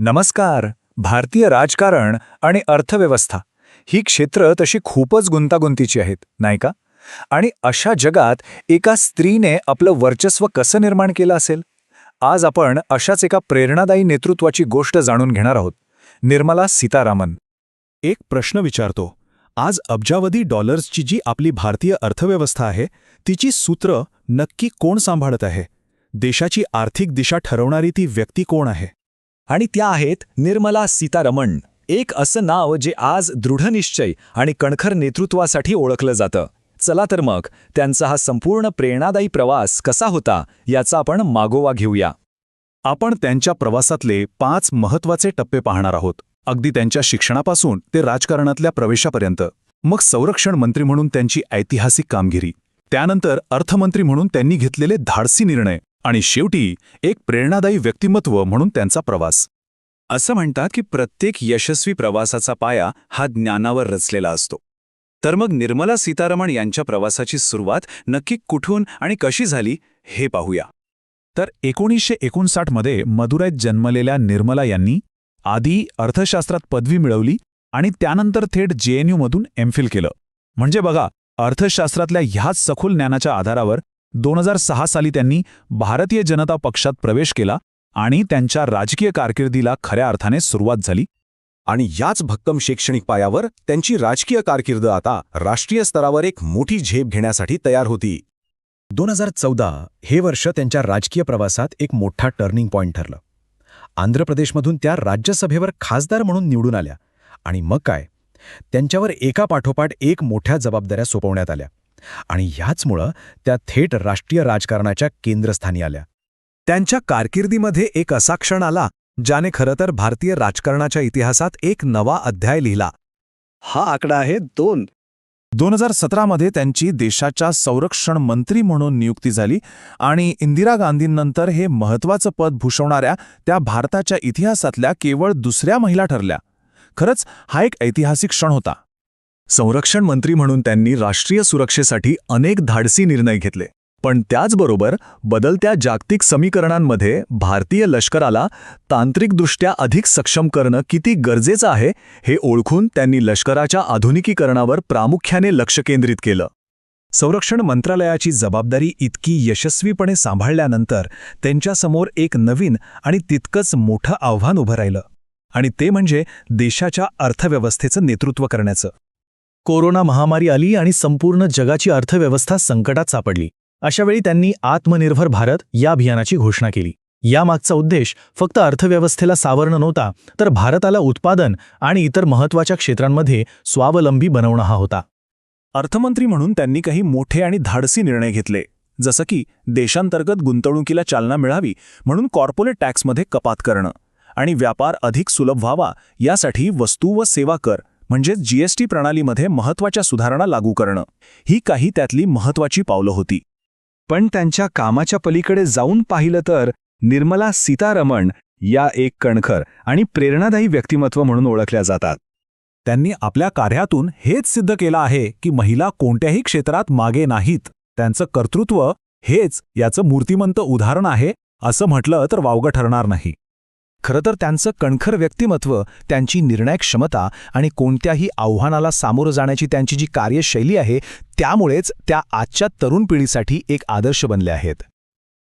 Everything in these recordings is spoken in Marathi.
नमस्कार. भारतीय राजकारण आणि अर्थव्यवस्था ही क्षेत्र तशी खूपच गुंतागुंतीची आहेत, नाही का? आणि अशा जगात एका स्त्रीने आपलं वर्चस्व कसं निर्माण केलं असेल? आज आपण अशाच एका प्रेरणादायी नेतृत्वाची गोष्ट जाणून घेणार आहोत. निर्मला सीतारामन. एक प्रश्न विचारतो. आज अब्जावधी डॉलर्सची जी आपली भारतीय अर्थव्यवस्था आहे, तिची सूत्र नक्की कोण सांभाळत आहे? देशाची आर्थिक दिशा ठरवणारी ती व्यक्ती कोण आहे? आणि त्या आहेत निर्मला सीतारमण, एक असं नाव जे आज दृढनिश्चय आणि कणखर नेतृत्वासाठी ओळखलं जातं. चला तर मग त्यांचा हा संपूर्ण प्रेरणादायी प्रवास कसा होता याचा आपण मागोवा घेऊया. आपण त्यांच्या प्रवासातले 5 महत्त्वाचे टप्पे पाहणार आहोत. अगदी त्यांच्या शिक्षणापासून ते राजकारणातल्या प्रवेशापर्यंत. मग संरक्षण मंत्री म्हणून त्यांची ऐतिहासिक कामगिरी, त्यानंतर अर्थमंत्री म्हणून त्यांनी घेतलेले धाडसी निर्णय, आणि शेवटी एक प्रेरणादायी व्यक्तिमत्व म्हणून त्यांचा प्रवास. असं म्हणतात की प्रत्येक यशस्वी प्रवासाचा पाया हा ज्ञानावर रचलेला असतो. तर मग निर्मला सीतारमण यांच्या प्रवासाची सुरुवात नक्की कुठून आणि कशी झाली हे पाहूया. तर 1959 मध्ये मदुराईत जन्मलेल्या निर्मला यांनी आधी अर्थशास्त्रात पदवी मिळवली आणि त्यानंतर थेट JNU मधून एमफिल केलं. म्हणजे बघा, अर्थशास्त्रातल्या ह्याच सखोल ज्ञानाच्या आधारावर 2006 साली त्यांनी भारतीय जनता पक्षात प्रवेश केला आणि त्यांच्या राजकीय कारकिर्दीला खऱ्या अर्थाने सुरुवात झाली. आणि याच भक्कम शैक्षणिक पायावर त्यांची राजकीय कारकीर्द आता राष्ट्रीय स्तरावर एक मोठी झेप घेण्यासाठी तयार होती. 2014 हे वर्ष त्यांच्या राजकीय प्रवासात एक मोठा टर्निंग पॉइंट ठरलं. आंध्र प्रदेशमधून त्या राज्यसभेवर खासदार म्हणून निवडून आल्या आणि मग काय, त्यांच्यावर एकापाठोपाठ एक मोठ्या जबाबदाऱ्या सोपवण्यात आल्या आणि ह्याचमुळं त्या थेट राष्ट्रीय राजकारणाच्या केंद्रस्थानी आल्या. त्यांच्या कारकिर्दीमध्ये एक असा क्षण आला ज्याने खरं तर भारतीय राजकारणाच्या इतिहासात एक नवा अध्याय लिहिला. हा आकडा आहे 2. 2017 मध्ये त्यांची देशाच्या संरक्षण मंत्री म्हणून नियुक्ती झाली आणि इंदिरा गांधींनंतर हे महत्त्वाचं पद भूषवणाऱ्या त्या भारताच्या इतिहासातल्या केवळ दुसऱ्या महिला ठरल्या. खरंच हा एक ऐतिहासिक क्षण होता. संरक्षण मंत्री म्हणून त्यांनी राष्ट्रीय सुरक्षेसाठी अनेक धाडसी निर्णय घेतले. पण त्याचबरोबर बदलत्या जागतिक समीकरणांमध्ये भारतीय लष्कराला तांत्रिकदृष्ट्या अधिक सक्षम करणं किती गरजेचं आहे हे ओळखून त्यांनी लष्कराच्या आधुनिकीकरणावर प्रामुख्याने लक्ष केंद्रित केलं. संरक्षण मंत्रालयाची जबाबदारी इतकी यशस्वीपणे सांभाळल्यानंतर त्यांच्यासमोर एक नवीन आणि तितकंच मोठं आव्हान उभं राहिलं, आणि ते म्हणजे देशाच्या अर्थव्यवस्थेचं नेतृत्व करण्याचं. कोरोना महामारी आली आणि संपूर्ण जगाची अर्थव्यवस्था संकटात सापडली. अशावेळी त्यांनी आत्मनिर्भर भारत या अभियानाची घोषणा केली. यामागचा उद्देश फक्त अर्थव्यवस्थेला सावरणं नव्हता, तर भारताला उत्पादन आणि इतर महत्त्वाच्या क्षेत्रांमध्ये स्वावलंबी बनवणं हा होता. अर्थमंत्री म्हणून त्यांनी काही मोठे आणि धाडसी निर्णय घेतले, जसं की देशांतर्गत गुंतवणुकीला चालना मिळावी म्हणून कॉर्पोरेट टॅक्समध्ये कपात करणं आणि व्यापार अधिक सुलभ व्हावा यासाठी वस्तू व सेवा कर म्हणजेच GST प्रणालीमध्ये महत्त्वाच्या सुधारणा लागू करणं. ही काही त्यातली महत्त्वाची पावलं होती. पण त्यांच्या कामाच्या पलीकडे जाऊन पाहिलं तर निर्मला सीतारमण या एक कणखर आणि प्रेरणादायी व्यक्तिमत्व म्हणून ओळखल्या जातात. त्यांनी आपल्या कार्यातून हेच सिद्ध केलं आहे की महिला कोणत्याही क्षेत्रात मागे नाहीत. त्यांचं कर्तृत्व हेच याचं मूर्तिमंत उदाहरण आहे असं म्हटलं तर वावगं ठरणार नाही. खरं तर त्यांचं कणखर व्यक्तिमत्व, त्यांची निर्णायक क्षमता आणि कोणत्याही आव्हानाला सामोरं जाण्याची त्यांची जी कार्यशैली आहे, त्यामुळेच त्या आजच्या तरुण पिढीसाठी एक आदर्श बनले आहेत.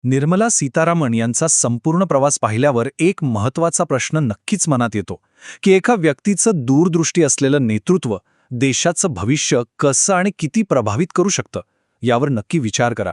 निर्मला सीतारामन यांचा संपूर्ण प्रवास पाहिल्यावर एक महत्त्वाचा प्रश्न नक्कीच मनात येतो की एका व्यक्तीचं दूरदृष्टी असलेलं नेतृत्व देशाचं भविष्य कसं आणि किती प्रभावित करू शकतं, यावर नक्की विचार करा.